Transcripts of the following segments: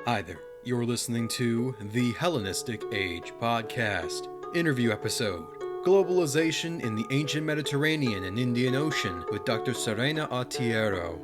Hi there. You're listening to the Hellenistic Age podcast, interview episode, Globalization in the Ancient Mediterranean and Indian Ocean with Dr. Serena Autiero.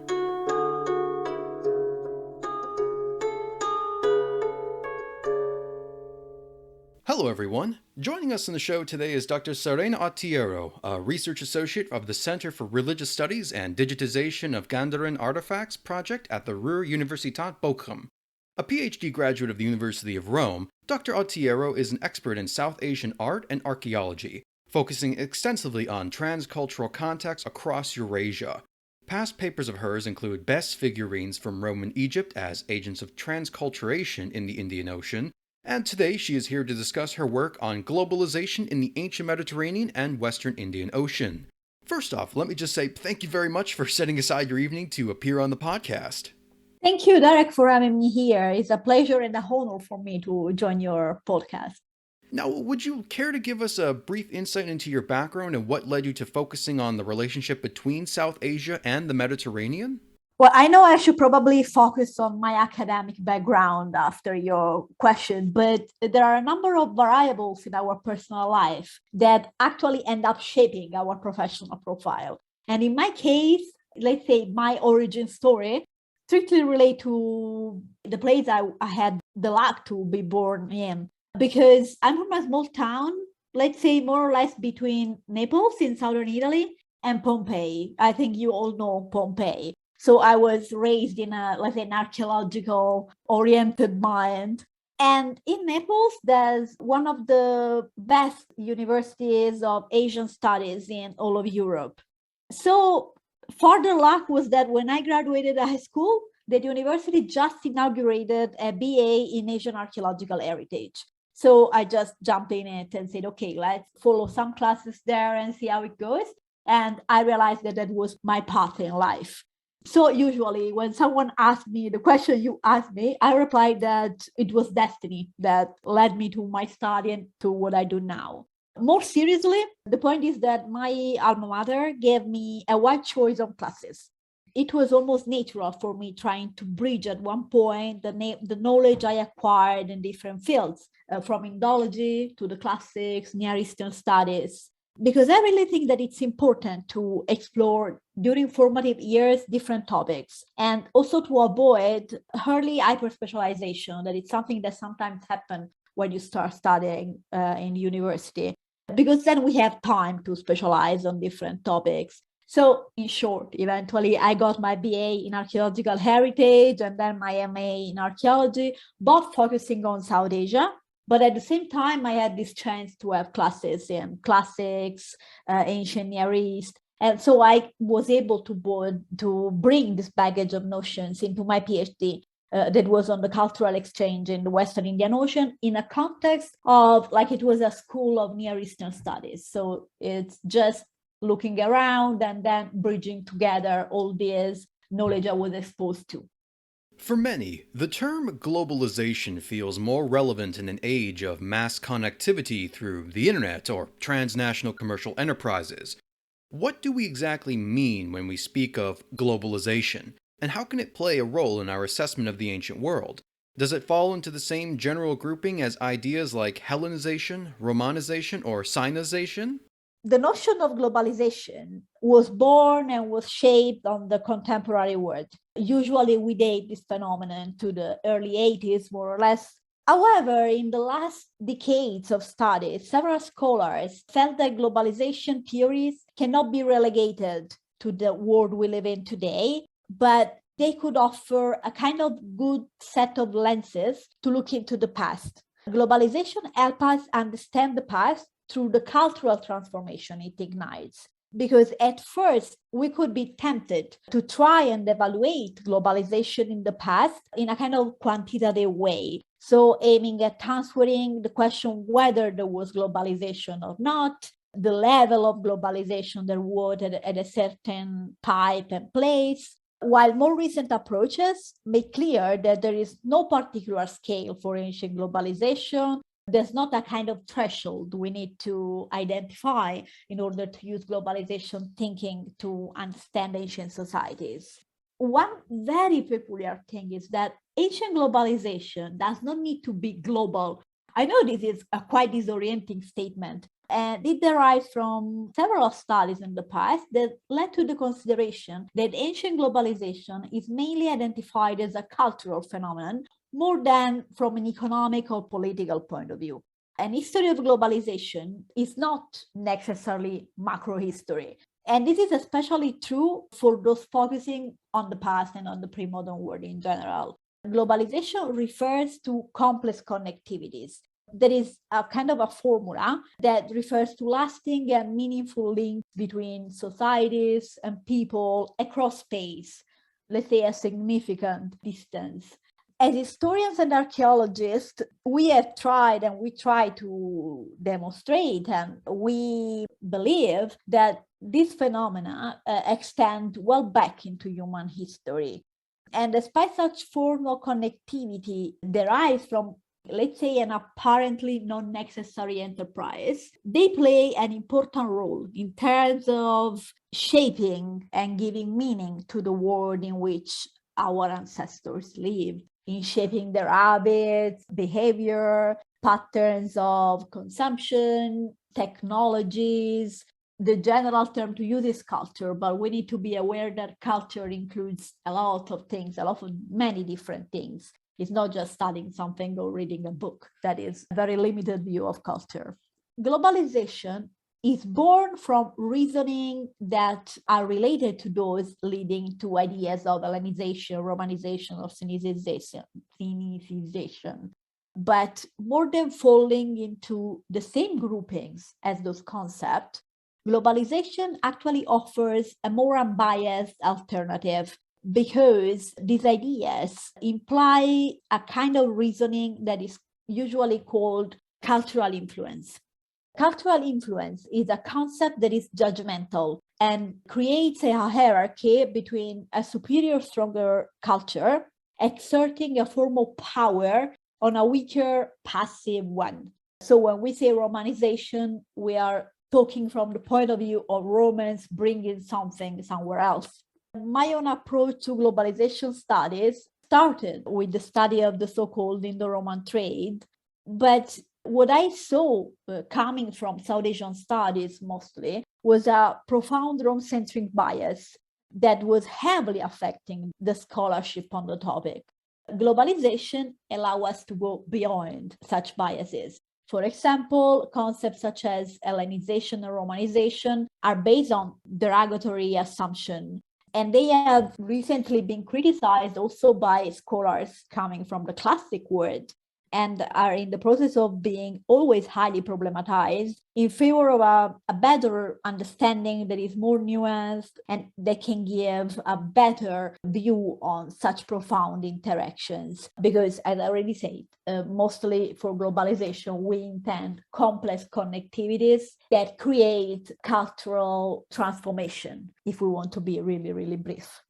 Hello everyone. Joining us on the show today is Dr. Serena Autiero, a research associate of the Center for Religious Studies and Digitization of Gandharan Artifacts project at the Ruhr-Universität Bochum. A PhD graduate of the University of Rome, Dr. Autiero is an expert in South Asian art and archaeology, focusing extensively on transcultural contexts across Eurasia. Past papers of hers include Best figurines from Roman Egypt as agents of transculturation in the Indian Ocean, and today she is here to discuss her work on globalization in the ancient Mediterranean and Western Indian Ocean. First off, let me just say thank you very much for setting aside your evening to appear on the podcast. Thank you, Derek, for having me here. It's a pleasure and a honor for me to join your podcast. Now, would you care to give us a brief insight into your background and what led you to focusing on the relationship between South Asia and the Mediterranean? Well, I know I should probably focus on my academic background after your question, but there are a number of variables in our personal life that actually end up shaping our professional profile. And in my case, let's say my origin story strictly relate to the place I had the luck to be born in, because I'm from a small town, let's say more or less between Naples in southern Italy and Pompeii. I think you all know Pompeii. So I was raised in an archaeological oriented mind. And in Naples, there's one of the best universities of Asian studies in all of Europe. So further luck was that when I graduated high school, the university just inaugurated a BA in Asian archaeological heritage. So I just jumped in it and said, okay, let's follow some classes there and see how it goes. And I realized that that was my path in life. So usually when someone asks me the question you asked me, I replied that it was destiny that led me to my study and to what I do now. More seriously, the point is that my alma mater gave me a wide choice of classes. It was almost natural for me trying to bridge at one point the knowledge I acquired in different fields, from Indology to the classics, Near Eastern studies, because I really think that it's important to explore during formative years different topics and also to avoid early hyper-specialization, that it's something that sometimes happens when you start studying in university, because then we have time to specialize on different topics. So in short, eventually I got my BA in archaeological heritage and then my MA in archaeology, both focusing on South Asia. But at the same time, I had this chance to have classes in classics, ancient Near East. And so I was able to bring this baggage of notions into my PhD that was on the cultural exchange in the Western Indian Ocean in a context of like it was a school of Near Eastern studies. So it's just looking around and then bridging together all this knowledge I was exposed to. For many, the term globalization feels more relevant in an age of mass connectivity through the internet or transnational commercial enterprises. What do we exactly mean when we speak of globalization, and how can it play a role in our assessment of the ancient world? Does it fall into the same general grouping as ideas like Hellenization, Romanization, or Sinization? The notion of globalization was born and was shaped on the contemporary world. Usually we date this phenomenon to the early 80s, more or less. However, in the last decades of study, several scholars felt that globalization theories cannot be relegated to the world we live in today, but they could offer a kind of good set of lenses to look into the past. Globalization helps us understand the past through the cultural transformation it ignites. Because at first, we could be tempted to try and evaluate globalization in the past in a kind of quantitative way. So aiming at answering the question whether there was globalization or not, the level of globalization there was at a certain type and place, while more recent approaches make clear that there is no particular scale for ancient globalization. There's not a kind of threshold we need to identify in order to use globalization thinking to understand ancient societies. One very peculiar thing is that ancient globalization does not need to be global. I know this is a quite disorienting statement, and it derives from several studies in the past that led to the consideration that ancient globalization is mainly identified as a cultural phenomenon more than from an economic or political point of view. An history of globalization is not necessarily macro history. And this is especially true for those focusing on the past and on the pre-modern world in general. Globalization refers to complex connectivities. There is a kind of a formula that refers to lasting and meaningful links between societies and people across space, let's say a significant distance. As historians and archaeologists, we have tried and we try to demonstrate, and we believe that these phenomena extend well back into human history. And despite such formal connectivity derives from, let's say, an apparently non-necessary enterprise, they play an important role in terms of shaping and giving meaning to the world in which our ancestors lived, in shaping their habits, behavior, patterns of consumption, technologies. The general term to use is culture, but we need to be aware that culture includes a lot of things, many different things. It's not just studying something or reading a book. That is a very limited view of culture. Globalization is born from reasoning that are related to those leading to ideas of Hellenization, Romanization, or Sinicization. But more than falling into the same groupings as those concepts, globalization actually offers a more unbiased alternative because these ideas imply a kind of reasoning that is usually called cultural influence. Cultural influence is a concept that is judgmental and creates a hierarchy between a superior, stronger culture exerting a form of power on a weaker, passive one. So when we say Romanization, we are talking from the point of view of Romans bringing something somewhere else. My own approach to globalization studies started with the study of the so-called Indo-Roman trade, but what I saw coming from South Asian studies mostly was a profound Rome-centric bias that was heavily affecting the scholarship on the topic. Globalization allows us to go beyond such biases. For example, concepts such as Hellenization or Romanization are based on derogatory assumption, and they have recently been criticized also by scholars coming from the classic world and are in the process of being always highly problematized in favor of a better understanding that is more nuanced and that can give a better view on such profound interactions. Because, as I already said, mostly for globalization, we intend complex connectivities that create cultural transformation, if we want to be really, really brief.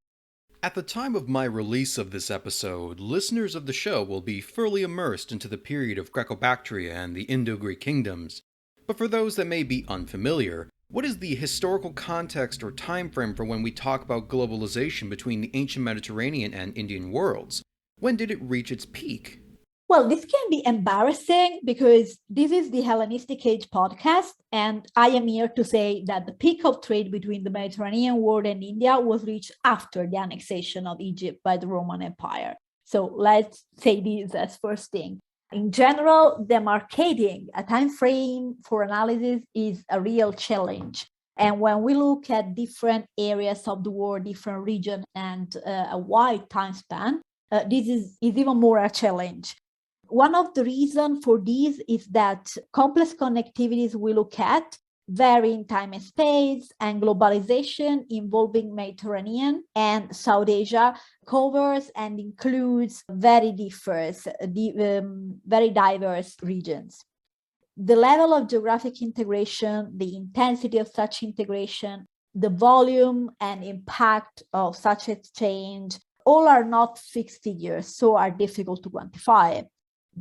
At the time of my release of this episode, listeners of the show will be fully immersed into the period of Greco-Bactria and the Indo-Greek kingdoms. But for those that may be unfamiliar, what is the historical context or time frame for when we talk about globalization between the ancient Mediterranean and Indian worlds? When did it reach its peak? Well, this can be embarrassing because this is the Hellenistic Age podcast, and I am here to say that the peak of trade between the Mediterranean world and India was reached after the annexation of Egypt by the Roman Empire. So let's say this as first thing. In general, demarcating a time frame for analysis is a real challenge. And when we look at different areas of the world, different regions, and a wide time span, this is even more a challenge. One of the reasons for this is that complex connectivities we look at vary in time and space, and globalization involving Mediterranean and South Asia covers and includes very diverse regions. The level of geographic integration, the intensity of such integration, the volume and impact of such exchange, all are not fixed figures, so are difficult to quantify.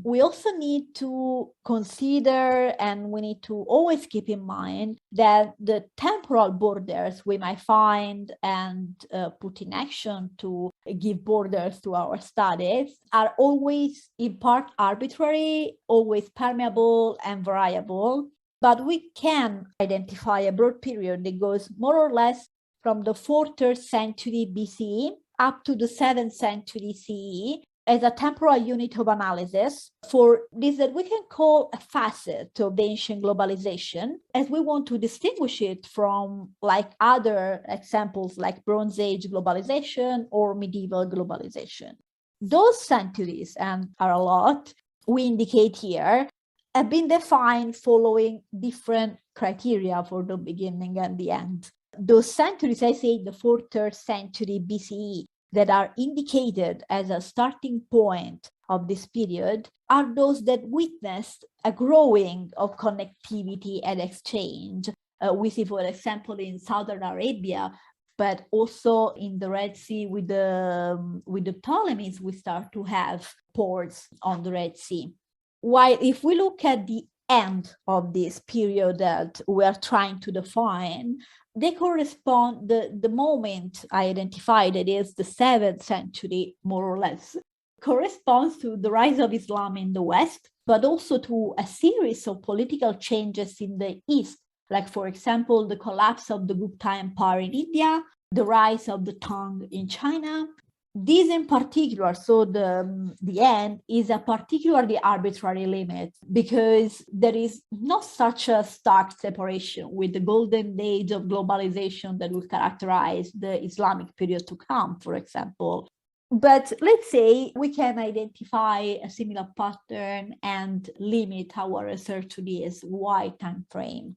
We also need to consider, and we need to always keep in mind, that the temporal borders we might find and put in action to give borders to our studies are always in part arbitrary, always permeable and variable. But we can identify a broad period that goes more or less from the 4th, 3rd century BCE up to the 7th century CE as a temporal unit of analysis for this that we can call a facet of the ancient globalization, as we want to distinguish it from like other examples like Bronze Age globalization or medieval globalization. Those centuries, and are a lot, we indicate here, have been defined following different criteria for the beginning and the end. Those centuries, I say the 4th, 3rd century BCE, that are indicated as a starting point of this period are those that witnessed a growing of connectivity and exchange. We see, for example, in Southern Arabia, but also in the Red Sea with the Ptolemies, we start to have ports on the Red Sea. While if we look at the end of this period that we are trying to define, they correspond, the moment I identified, it is the 7th century, more or less, corresponds to the rise of Islam in the West, but also to a series of political changes in the East, like, for example, the collapse of the Gupta Empire in India, the rise of the Tang in China. This in particular, so the end is a particularly arbitrary limit because there is not such a stark separation with the golden age of globalization that will characterize the Islamic period to come, for example. But let's say we can identify a similar pattern and limit our research to this wide time frame.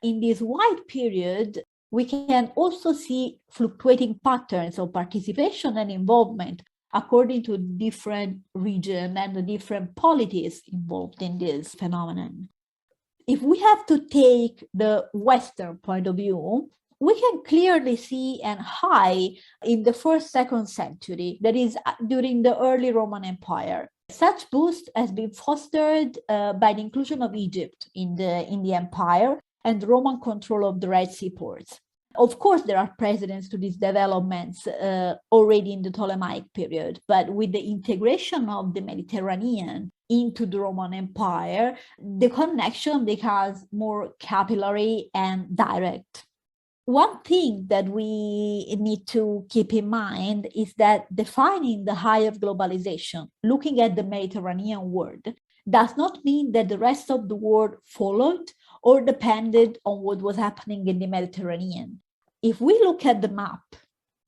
In this wide period, we can also see fluctuating patterns of participation and involvement according to different regions and the different polities involved in this phenomenon. If we have to take the Western point of view, we can clearly see an high in the 1st, 2nd century, that is during the early Roman Empire. Such boost has been fostered by the inclusion of Egypt in the empire and Roman control of the Red Sea ports. Of course, there are precedents to these developments already in the Ptolemaic period, but with the integration of the Mediterranean into the Roman Empire, the connection becomes more capillary and direct. One thing that we need to keep in mind is that defining the height of globalization, looking at the Mediterranean world, does not mean that the rest of the world followed or depended on what was happening in the Mediterranean. If we look at the map,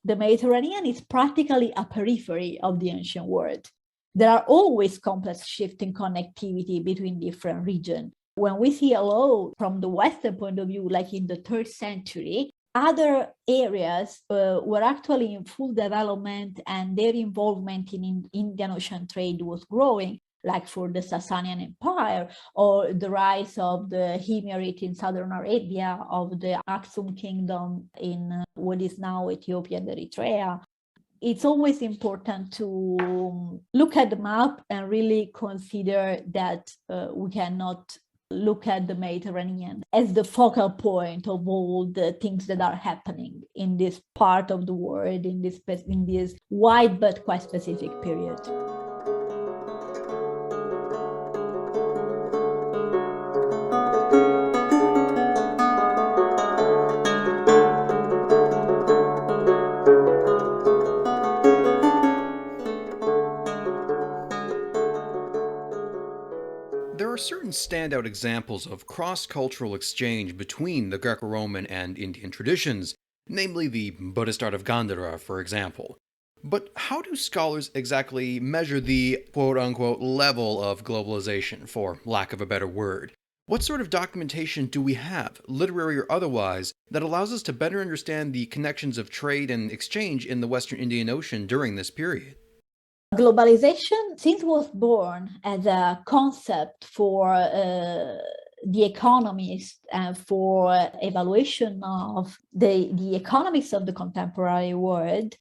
the Mediterranean is practically a periphery of the ancient world. There are always complex shifts in connectivity between different regions. When we see a law from the Western point of view, like in the 3rd century, other areas were actually in full development and their involvement in Indian Ocean trade was growing, like for the Sasanian Empire, or the rise of the Himyarite in Southern Arabia, of the Aksum kingdom in what is now Ethiopia and Eritrea. It's always important to look at the map and really consider that we cannot look at the Mediterranean as the focal point of all the things that are happening in this part of the world, in this wide but quite specific period. There are certain standout examples of cross-cultural exchange between the Greco-Roman and Indian traditions, namely the Buddhist art of Gandhara, for example. But how do scholars exactly measure the quote-unquote level of globalization, for lack of a better word? What sort of documentation do we have, literary or otherwise, that allows us to better understand the connections of trade and exchange in the Western Indian Ocean during this period? Globalization, since it was born as a concept for the economists and for evaluation of the economics of the contemporary world,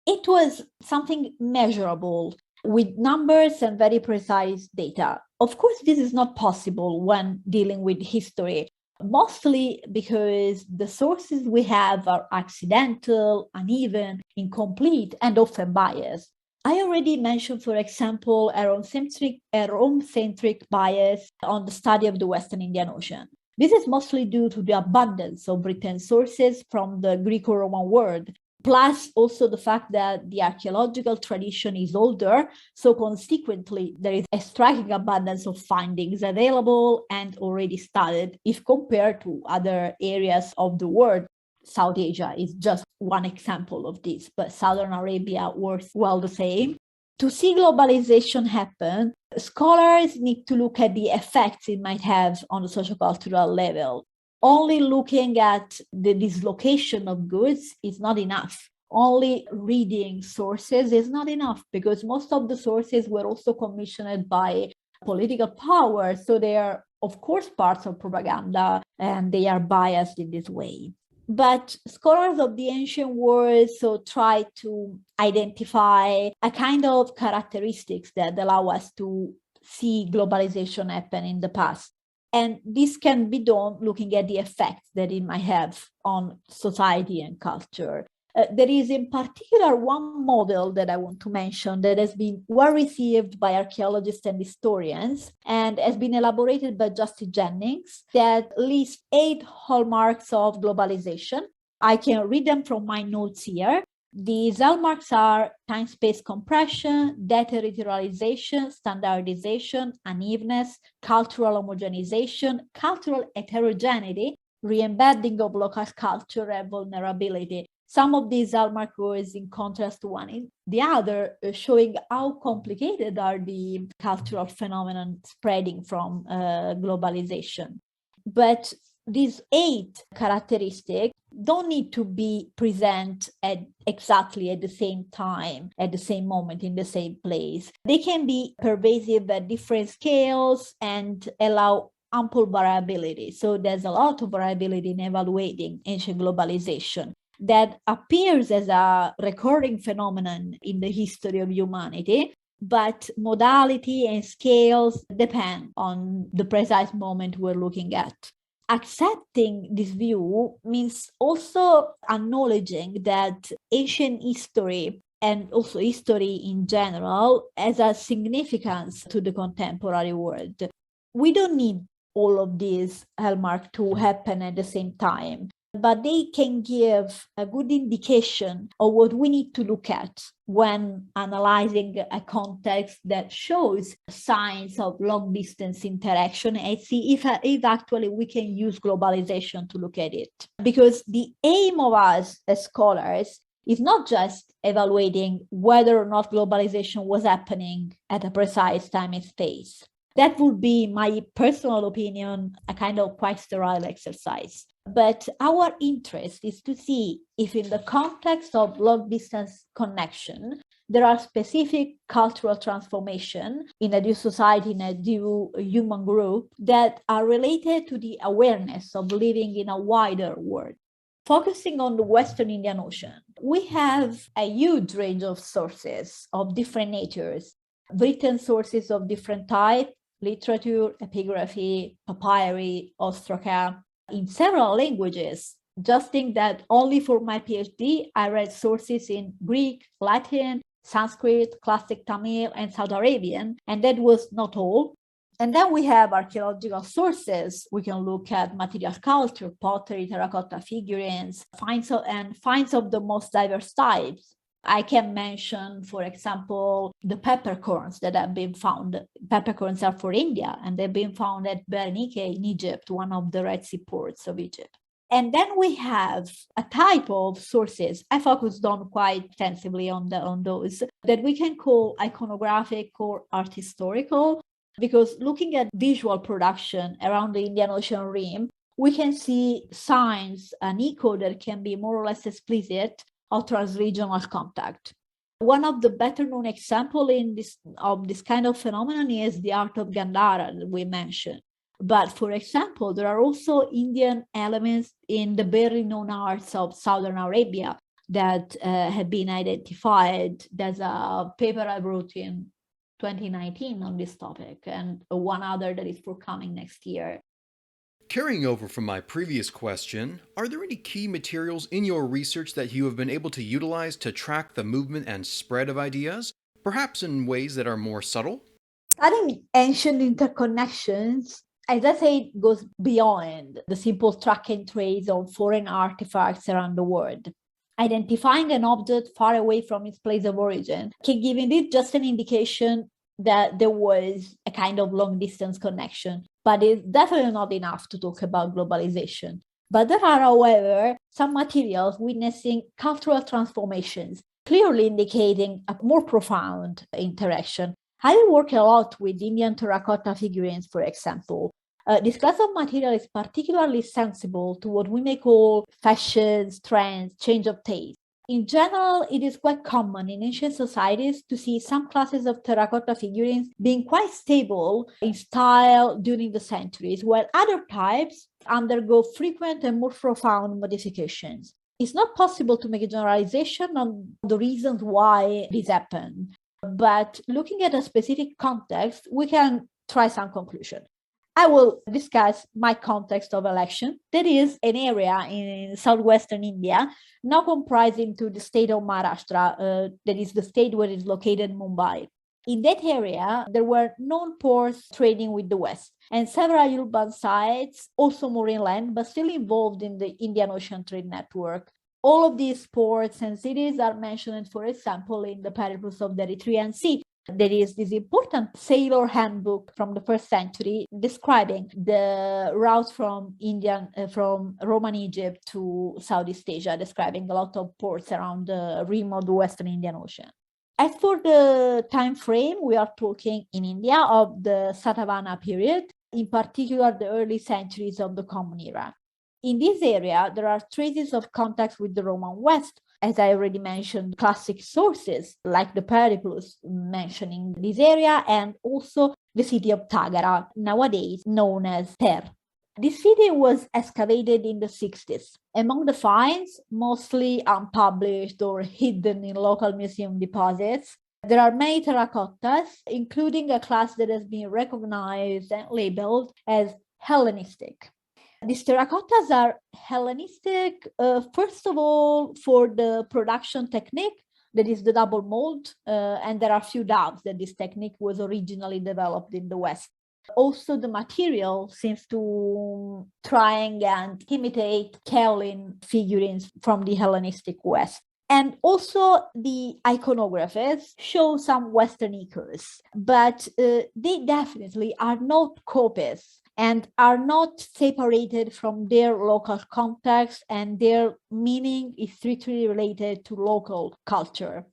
it was something measurable with numbers and very precise data. Of course, this is not possible when dealing with history, mostly because the sources we have are accidental, uneven, incomplete, and often biased. I already mentioned, for example, a Rome-centric bias on the study of the Western Indian Ocean. This is mostly due to the abundance of written sources from the Greco-Roman world, plus also the fact that the archaeological tradition is older, so consequently there is a striking abundance of findings available and already studied if compared to other areas of the world. South Asia is just one example of this, but Southern Arabia works well the same. To see globalization happen, scholars need to look at the effects it might have on the sociocultural level. Only looking at the dislocation of goods is not enough. Only reading sources is not enough, because most of the sources were also commissioned by political power. So they are, of course, parts of propaganda, and they are biased in this way. But scholars of the ancient world so try to identify a kind of characteristics that allow us to see globalization happen in the past. And this can be done looking at the effects that it might have on society and culture. There is in particular one model that I want to mention that has been well received by archaeologists and historians and has been elaborated by Justin Jennings that lists 8 hallmarks of globalization. I can read them from my notes here. These hallmarks are time-space compression, deterritorialization, standardization, unevenness, cultural homogenization, cultural heterogeneity, re-embedding of local culture, and vulnerability. Some of these hallmarks go in contrast to one in the other, showing how complicated are the cultural phenomena spreading from globalization. But these 8 characteristics don't need to be present at exactly at the same time, at the same moment, in the same place. They can be pervasive at different scales and allow ample variability. So there's a lot of variability in evaluating ancient globalization that appears as a recurring phenomenon in the history of humanity, but modality and scales depend on the precise moment we're looking at. Accepting this view means also acknowledging that ancient history and also history in general has a significance to the contemporary world. We don't need all of these hallmarks to happen at the same time, but they can give a good indication of what we need to look at when analyzing a context that shows signs of long-distance interaction and see if actually we can use globalization to look at it. Because the aim of us as scholars is not just evaluating whether or not globalization was happening at a precise time and space. That would be, my personal opinion, a kind of quite sterile exercise. But our interest is to see if in the context of long-distance connection, there are specific cultural transformation in a new society, in a new human group that are related to the awareness of living in a wider world. Focusing on the Western Indian Ocean, we have a huge range of sources of different natures, written sources of different types, literature, epigraphy, papyri, ostraca, in several languages. Just think that only for my PhD, I read sources in Greek, Latin, Sanskrit, Classic Tamil, and South Arabian, and that was not all. And then we have archaeological sources. We can look at material culture, pottery, terracotta figurines, finds of the most diverse types. I can mention, for example, the peppercorns that have been found. Peppercorns are for India, and they've been found at Bernike in Egypt, one of the Red Sea ports of Egypt. And then we have a type of sources, I focused on quite extensively on those, that we can call iconographic or art historical, because looking at visual production around the Indian Ocean rim, we can see signs, an echo that can be more or less explicit of transregional contact. One of the better known examples of this kind of phenomenon is the art of Gandharan that we mentioned. But for example, there are also Indian elements in the barely known arts of Southern Arabia that have been identified. There's a paper I wrote in 2019 on this topic, and one other that is forthcoming next year. Carrying over from my previous question, are there any key materials in your research that you have been able to utilize to track the movement and spread of ideas, perhaps in ways that are more subtle? Studying ancient interconnections, as I say, goes beyond the simple track and trace of foreign artifacts around the world. Identifying an object far away from its place of origin can give indeed just an indication that there was a kind of long distance connection, but it's definitely not enough to talk about globalization. But there are, however, some materials witnessing cultural transformations, clearly indicating a more profound interaction. I work a lot with Indian terracotta figurines, for example. This class of material is particularly sensible to what we may call fashions, trends, change of taste. In general, it is quite common in ancient societies to see some classes of terracotta figurines being quite stable in style during the centuries, while other types undergo frequent and more profound modifications. It's not possible to make a generalization on the reasons why this happened, but looking at a specific context, we can try some conclusion. I will discuss my context of election. That is an area in southwestern India, now comprising to the state of Maharashtra, that is the state where is located Mumbai. In that area, there were known ports trading with the West, and several urban sites, also more inland, but still involved in the Indian Ocean trade network. All of these ports and cities are mentioned, for example, in the Periplus of the Erythraean Sea. There is this important sailor handbook from the first century describing the route from Roman Egypt to Southeast Asia, describing a lot of ports around the rim of the Western Indian Ocean. As for the time frame, we are talking in India of the Satavahana period, in particular the early centuries of the Common Era. In this area, there are traces of contacts with the Roman West, as I already mentioned, classic sources like the Periplus mentioning this area, and also the city of Tagara, nowadays known as Ter. This city was excavated in the 60s. Among the finds, mostly unpublished or hidden in local museum deposits, there are many terracottas, including a class that has been recognized and labeled as Hellenistic. These terracottas are Hellenistic, first of all, for the production technique, that is the double mold, and there are few doubts that this technique was originally developed in the West. Also, the material seems to try and imitate kaolin figurines from the Hellenistic West. And also the iconographies show some Western echoes, but they definitely are not copies and are not separated from their local context, and their meaning is strictly related to local culture.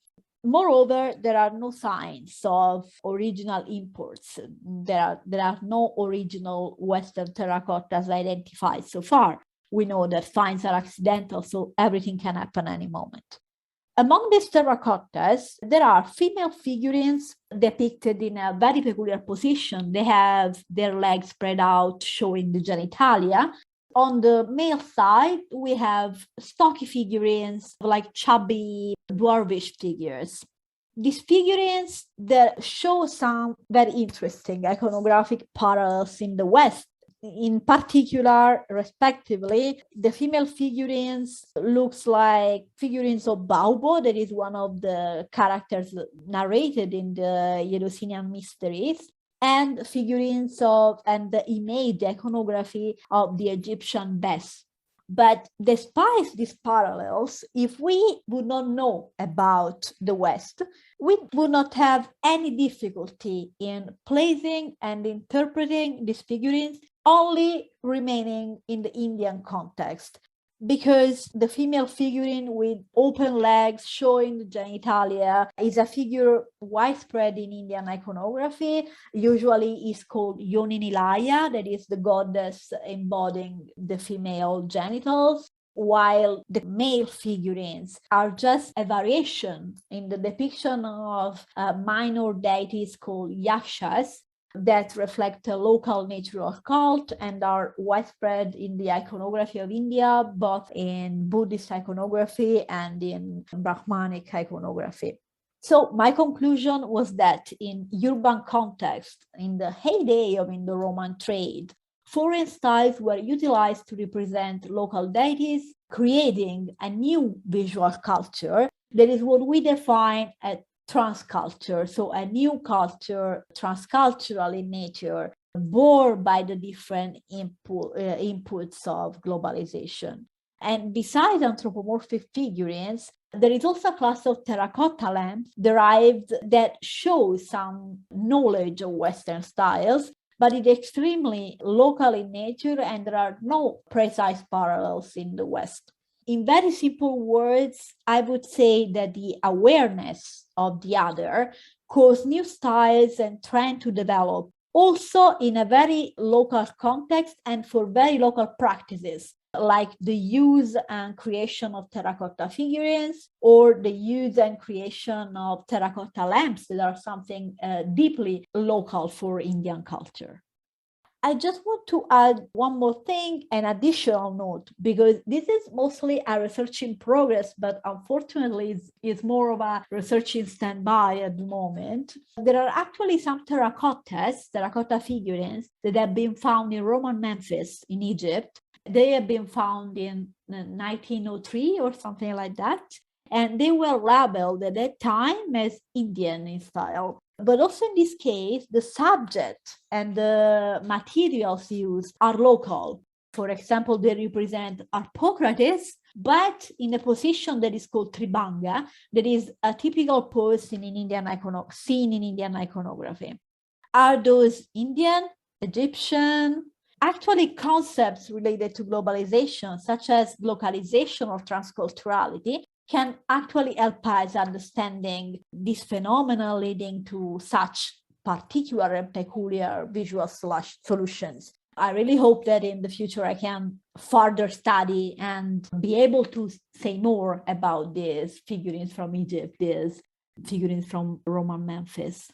Moreover, there are no signs of original imports. There are no original Western terracottas identified so far. We know that finds are accidental, so everything can happen any moment. Among these terracottas, there are female figurines depicted in a very peculiar position. They have their legs spread out, showing the genitalia. On the male side, we have stocky figurines like chubby, dwarfish figures. These figurines that show some very interesting iconographic parallels in the West. In particular, respectively, the female figurines looks like figurines of Baubo, that is one of the characters narrated in the Eleusinian mysteries, and figurines and the image, the iconography of the Egyptian Bes. But despite these parallels, if we would not know about the West, we would not have any difficulty in placing and interpreting these figurines, only remaining in the Indian context, because the female figurine with open legs showing the genitalia is a figure widespread in Indian iconography. Usually is called Yoninilaya, that is the goddess embodying the female genitals, while the male figurines are just a variation in the depiction of minor deities called yakshas, that reflect a local nature of cult and are widespread in the iconography of India, both in Buddhist iconography and in Brahmanic iconography. So my conclusion was that in urban context, in the heyday of Indo-Roman trade, foreign styles were utilized to represent local deities, creating a new visual culture that is what we define as transculture. So a new culture, transcultural in nature, born by the different inputs of globalization. And besides anthropomorphic figurines, there is also a class of terracotta lamps derived that shows some knowledge of Western styles, but it's extremely local in nature and there are no precise parallels in the West. In very simple words, I would say that the awareness of the other caused new styles and trends to develop, also in a very local context and for very local practices, like the use and creation of terracotta figurines or the use and creation of terracotta lamps that are something deeply local for Indian culture. I just want to add one more thing, an additional note, because this is mostly a research in progress, but unfortunately it's more of a research in standby at the moment. There are actually some terracotta figurines that have been found in Roman Memphis in Egypt. They have been found in 1903 or something like that. And they were labeled at that time as Indian in style. But also in this case, the subject and the materials used are local. For example, they represent Harpocrates, but in a position that is called Tribhanga, that is a typical pose in seen in Indian iconography. Are those Indian, Egyptian? Actually, concepts related to globalization, such as localization or transculturality, can actually help us understanding this phenomenon leading to such particular and peculiar visual solutions. I really hope that in the future I can further study and be able to say more about these figurines from Egypt, these figurines from Roman Memphis.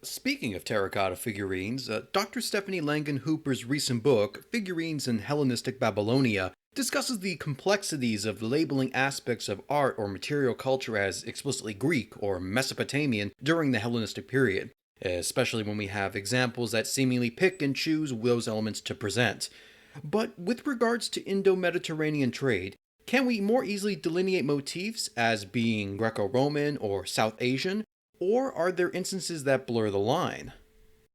Speaking of terracotta figurines, Dr. Stephanie Langan Hooper's recent book, Figurines in Hellenistic Babylonia, discusses the complexities of labeling aspects of art or material culture as explicitly Greek or Mesopotamian during the Hellenistic period, especially when we have examples that seemingly pick and choose those elements to present. But with regards to Indo-Mediterranean trade, can we more easily delineate motifs as being Greco-Roman or South Asian? Or are there instances that blur the line?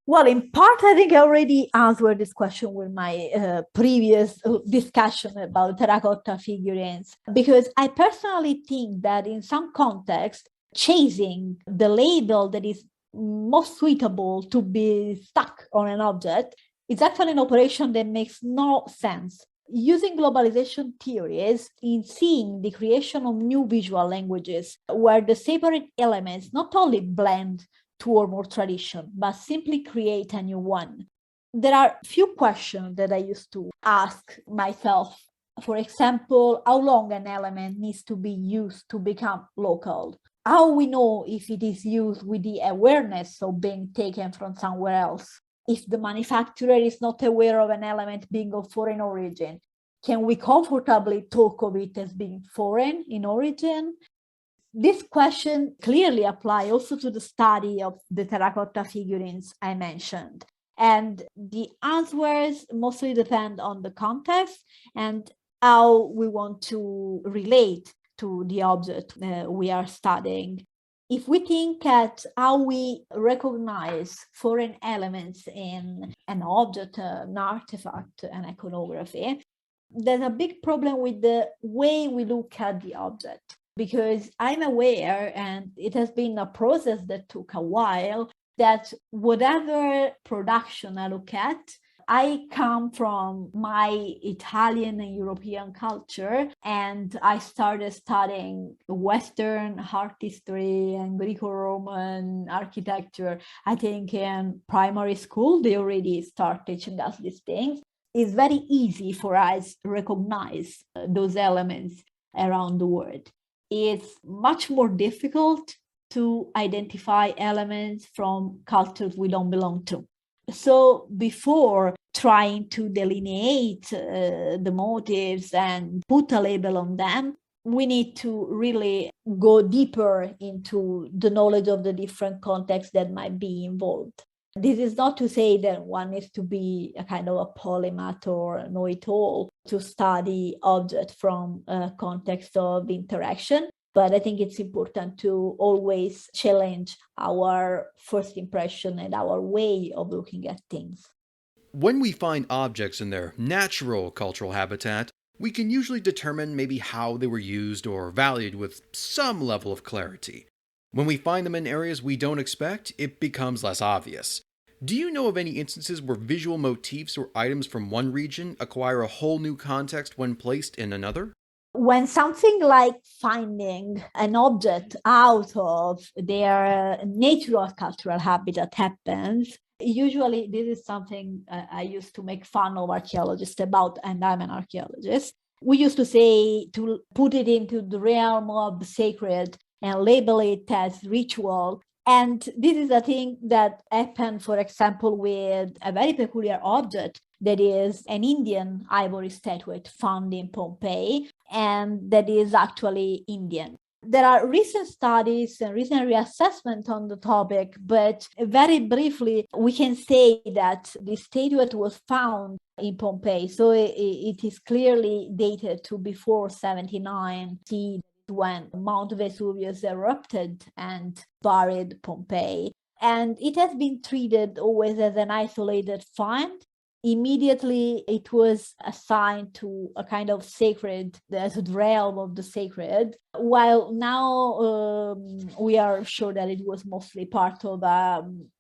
Well, in part, I think I already answered this question with my previous discussion about terracotta figurines, because I personally think that in some context, chasing the label that is most suitable to be stuck on an object is actually an operation that makes no sense. Using globalization theories in seeing the creation of new visual languages where the separate elements not only blend to or more tradition, but simply create a new one. There are few questions that I used to ask myself. For example, how long an element needs to be used to become local? How we know if it is used with the awareness of being taken from somewhere else? If the manufacturer is not aware of an element being of foreign origin, can we comfortably talk of it as being foreign in origin? This question clearly applies also to the study of the terracotta figurines I mentioned. And the answers mostly depend on the context and how we want to relate to the object we are studying. If we think at how we recognize foreign elements in an object, an artifact, an iconography, there's a big problem with the way we look at the object, because I'm aware, and it has been a process that took a while, that whatever production I look at, I come from my Italian and European culture, and I started studying Western art history and Greco-Roman architecture. I think in primary school, they already start teaching us these things. It's very easy for us to recognize those elements around the world. It's much more difficult to identify elements from cultures we don't belong to. So before trying to delineate the motives and put a label on them, we need to really go deeper into the knowledge of the different contexts that might be involved. This is not to say that one needs to be a kind of a polymath or know-it-all to study objects from a context of interaction, but I think it's important to always challenge our first impression and our way of looking at things. When we find objects in their natural cultural habitat, we can usually determine maybe how they were used or valued with some level of clarity. When we find them in areas we don't expect, it becomes less obvious. Do you know of any instances where visual motifs or items from one region acquire a whole new context when placed in another? When something like finding an object out of their natural cultural habitat happens, usually this is something I used to make fun of archaeologists about, and I'm an archaeologist. We used to say to put it into the realm of the sacred and label it as ritual. And this is a thing that happened, for example, with a very peculiar object that is an Indian ivory statuette found in Pompeii, and that is actually Indian. There are recent studies and recent reassessment on the topic, but very briefly, we can say that the statuette was found in Pompeii, so it is clearly dated to before 79 CE, when Mount Vesuvius erupted and buried Pompeii. And it has been treated always as an isolated find. Immediately, it was assigned to a kind of sacred, the realm of the sacred, while now we are sure that it was mostly part of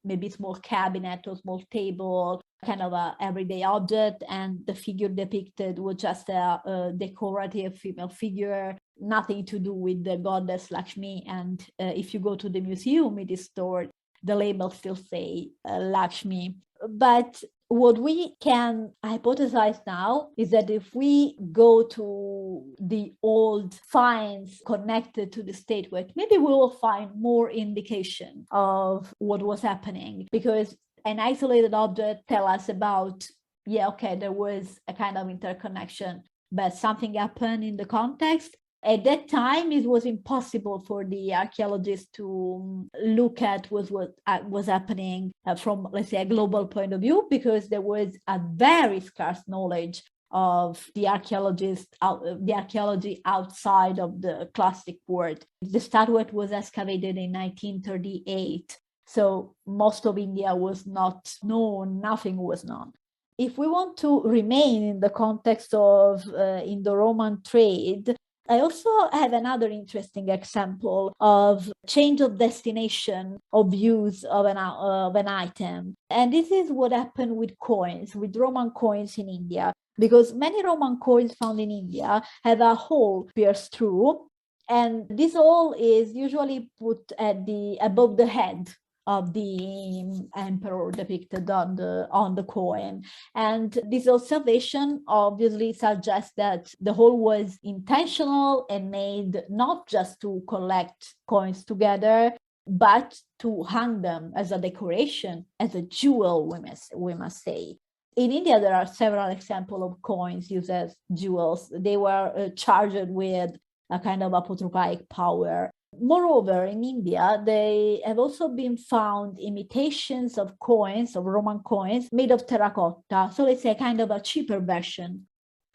maybe small cabinet or small table, kind of a everyday object, and the figure depicted was just a decorative female figure, nothing to do with the goddess Lakshmi. And if you go to the museum, it is stored, the label still say Lakshmi. But what we can hypothesize now is that if we go to the old finds connected to the statuette, maybe we will find more indication of what was happening, because an isolated object tell us about, there was a kind of interconnection, but something happened in the context. At that time, it was impossible for the archaeologists to look at what was happening from, let's say, a global point of view, because there was a very scarce knowledge of the archaeology outside of the classic world. The statuette was excavated in 1938, so most of India was not known, nothing was known. If we want to remain in the context of Indo-Roman trade, I also have another interesting example of change of destination of use of an item. And this is what happened with coins, with Roman coins in India, because many Roman coins found in India have a hole pierced through, and this hole is usually put at above the head of the emperor depicted on the coin. And this observation obviously suggests that the hole was intentional and made not just to collect coins together, but to hang them as a decoration, as a jewel, we must say. In India, there are several examples of coins used as jewels. They were charged with a kind of apotropaic power. Moreover, in India, they have also been found imitations of coins, of Roman coins, made of terracotta. So it's a kind of a cheaper version.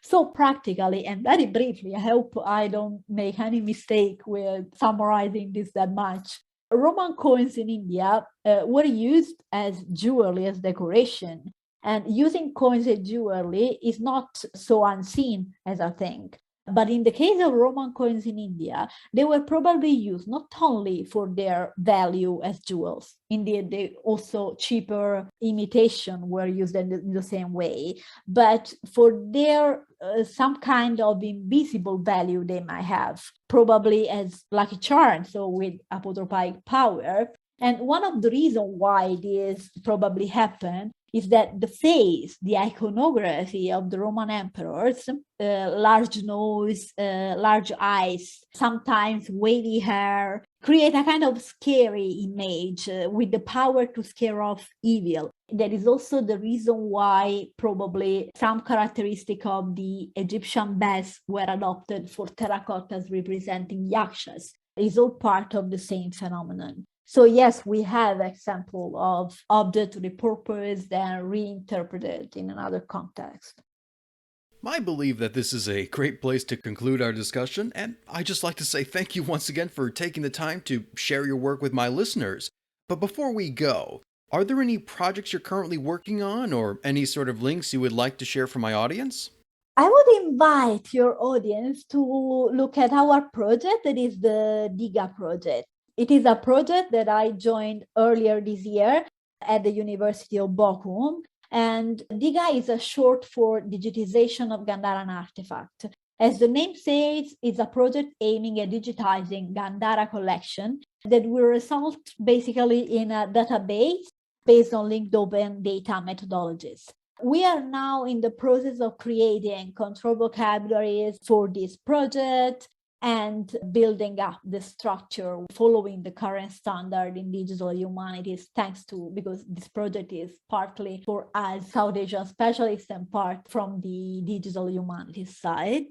So practically and very briefly, I hope I don't make any mistake with summarizing this that much. Roman coins in India were used as jewelry, as decoration. And using coins as jewelry is not so unseen as I think. But in the case of Roman coins in India, they were probably used not only for their value as jewels. Indeed, they also cheaper imitation were used in the same way, but for their some kind of invisible value they might have, probably as lucky charms, so with apotropaic power. And one of the reasons why this probably happened is that the face, the iconography of the Roman emperors, large nose, large eyes, sometimes wavy hair, create a kind of scary image with the power to scare off evil. That is also the reason why probably some characteristic of the Egyptian bas were adopted for terracottas representing yakshas. It's all part of the same phenomenon. So yes, we have example of object repurposed and reinterpreted in another context. I believe that this is a great place to conclude our discussion, and I'd just like to say thank you once again for taking the time to share your work with my listeners. But before we go, are there any projects you're currently working on or any sort of links you would like to share for my audience? I would invite your audience to look at our project, that is the DiGA project. It is a project that I joined earlier this year at the University of Bochum. And DiGA is a short for Digitization of Gandharan artifact. As the name says, it's a project aiming at digitizing Gandhara collection that will result basically in a database based on linked open data methodologies. We are now in the process of creating control vocabularies for this project and building up the structure following the current standard in digital humanities, because this project is partly for us South Asian specialists and part from the digital humanities side.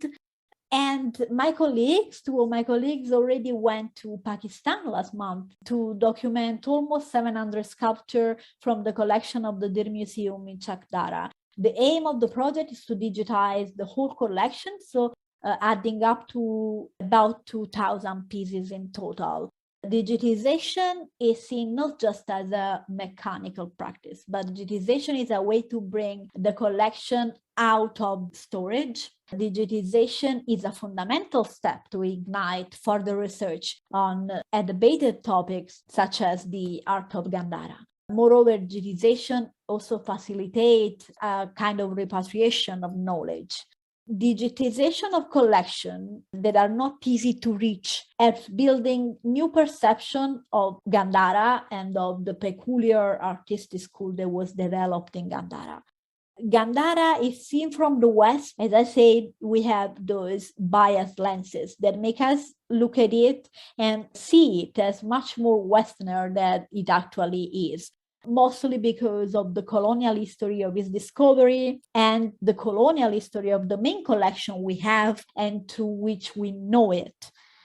And two of my colleagues already went to Pakistan last month to document almost 700 sculptures from the collection of the Dir Museum in Chakdara. The aim of the project is to digitize the whole collection, so adding up to about 2,000 pieces in total. Digitization is seen not just as a mechanical practice, but digitization is a way to bring the collection out of storage. Digitization is a fundamental step to ignite further research on debated topics such as the art of Gandhara. Moreover, digitization also facilitates a kind of repatriation of knowledge. Digitization of collections that are not easy to reach helps building new perception of Gandhara and of the peculiar artistic school that was developed in Gandhara. Gandhara is seen from the West. As I said, we have those biased lenses that make us look at it and see it as much more Westerner than it actually is. Mostly because of the colonial history of its discovery and the colonial history of the main collection we have and to which we know it.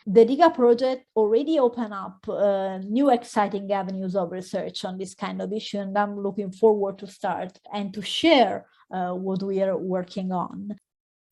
The DiGA project already opened up new exciting avenues of research on this kind of issue, and I'm looking forward to start and to share what we are working on.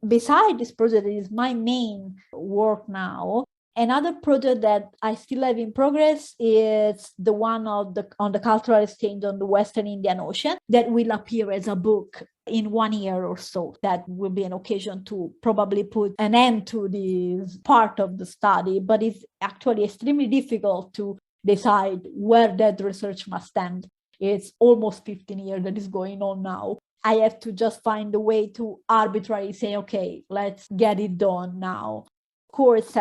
Besides this project, it is my main work now. Another project that I still have in progress is the one on the cultural exchange on the Western Indian Ocean that will appear as a book in 1 year or so. That will be an occasion to probably put an end to this part of the study, but it's actually extremely difficult to decide where that research must end. It's almost 15 years that is going on now. I have to just find a way to arbitrarily say, okay, let's get it done now. Of course,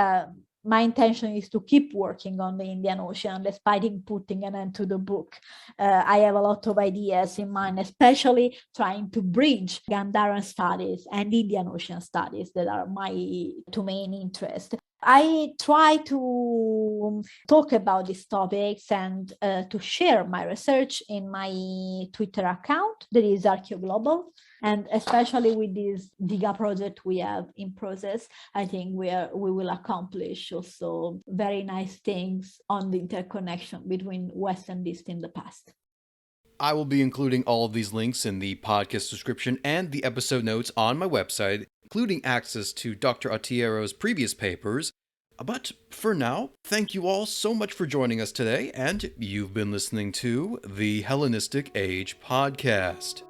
my intention is to keep working on the Indian Ocean despite putting an end to the book. I have a lot of ideas in mind, especially trying to bridge Gandharan studies and Indian Ocean studies that are my two main interests. I try to talk about these topics and to share my research in my Twitter account, that is ArchaeoGlobal. And especially with this DiGA project we have in process, I think we will accomplish also very nice things on the interconnection between West and East in the past. I will be including all of these links in the podcast description and the episode notes on my website, including access to Dr. Autiero's previous papers. But for now, thank you all so much for joining us today, and you've been listening to the Hellenistic Age Podcast.